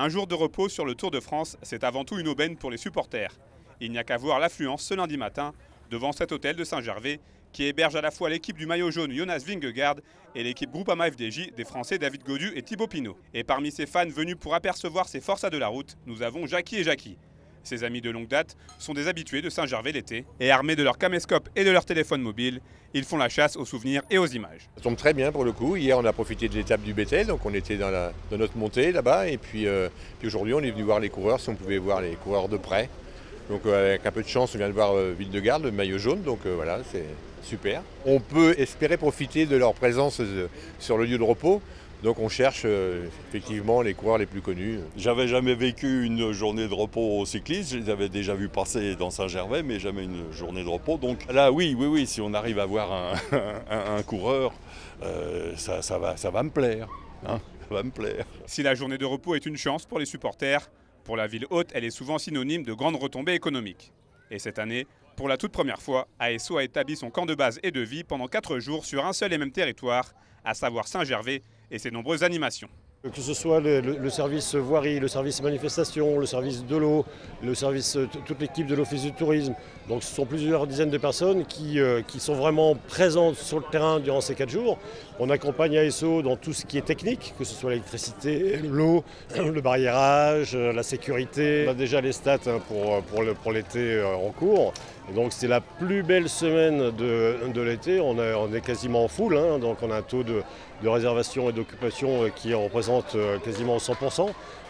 Un jour de repos sur le Tour de France, c'est avant tout une aubaine pour les supporters. Il n'y a qu'à voir l'affluence ce lundi matin devant cet hôtel de Saint-Gervais qui héberge à la fois l'équipe du maillot jaune Jonas Vingegaard et l'équipe Groupama FDJ des Français David Gaudu et Thibaut Pinot. Et parmi ces fans venus pour apercevoir ces forces de la route, nous avons Jackie et Jackie. Ces amis de longue date sont des habitués de Saint-Gervais l'été et armés de leur caméscope et de leur téléphone mobile, ils font la chasse aux souvenirs et aux images. Ça tombe très bien pour le coup. Hier, on a profité de l'étape du Béthel, donc on était dans notre montée là-bas. Et puis aujourd'hui, on est venu voir les coureurs, si on pouvait voir les coureurs de près. Donc avec un peu de chance, on vient de voir Vingegaard, le maillot jaune, donc voilà, c'est super. On peut espérer profiter de leur présence sur le lieu de repos. Donc on cherche effectivement les coureurs les plus connus. J'avais jamais vécu une journée de repos au cyclisme, je les avais déjà vus passer dans Saint-Gervais, mais jamais une journée de repos. Donc là, oui, si on arrive à voir un coureur, ça va me plaire. Hein, ça va me plaire. Si la journée de repos est une chance pour les supporters, pour la ville haute, elle est souvent synonyme de grandes retombées économiques. Et cette année, pour la toute première fois, ASO a établi son camp de base et de vie pendant 4 jours sur un seul et même territoire, à savoir Saint-Gervais et ses nombreuses animations. Que ce soit le service voirie, le service manifestation, le service de l'eau, le service, toute l'équipe de l'office du tourisme. Donc ce sont plusieurs dizaines de personnes qui sont vraiment présentes sur le terrain durant ces 4 jours. On accompagne ASO dans tout ce qui est technique, que ce soit l'électricité, l'eau, le barriérage, la sécurité. On a déjà les stats pour l'été en cours. Et donc c'est la plus belle semaine de l'été, on est quasiment en full, hein, donc on a un taux de réservation et d'occupation qui représente quasiment 100%.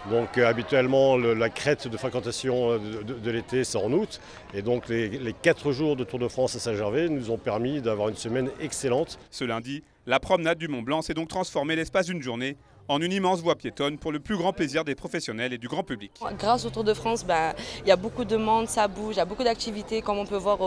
Donc habituellement la crête de fréquentation de l'été c'est en août. Et donc les 4 jours de Tour de France à Saint-Gervais nous ont permis d'avoir une semaine excellente. Ce lundi, la promenade du Mont Blanc s'est donc transformée l'espace d'une journée en une immense voie piétonne pour le plus grand plaisir des professionnels et du grand public. Grâce au Tour de France, il y a beaucoup de monde, ça bouge, il y a beaucoup d'activités comme on peut voir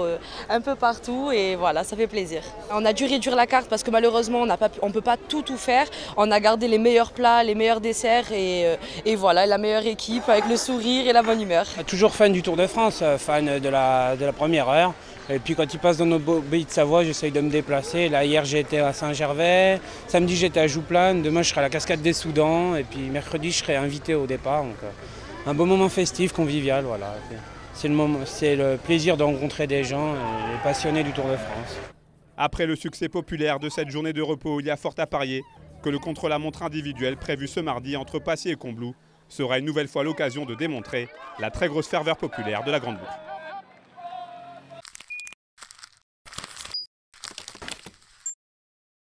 un peu partout et voilà, ça fait plaisir. On a dû réduire la carte parce que malheureusement on ne peut pas tout faire. On a gardé les meilleurs plats, les meilleurs desserts et voilà, la meilleure équipe avec le sourire et la bonne humeur. Toujours fan du Tour de France, fan de la première heure. Et puis quand il passe dans notre beau pays de Savoie, j'essaye de me déplacer. Là, hier j'étais à Saint-Gervais, samedi j'étais à Jouplane, demain je serai à la Cascade des Soudans et puis mercredi je serai invité au départ. Donc, un beau moment festif, convivial, voilà. C'est le plaisir de rencontrer des gens et les passionnés du Tour de France. Après le succès populaire de cette journée de repos, il y a fort à parier que le contre-la-montre individuel prévu ce mardi entre Passy et Combloux sera une nouvelle fois l'occasion de démontrer la très grosse ferveur populaire de la Grande Boucle.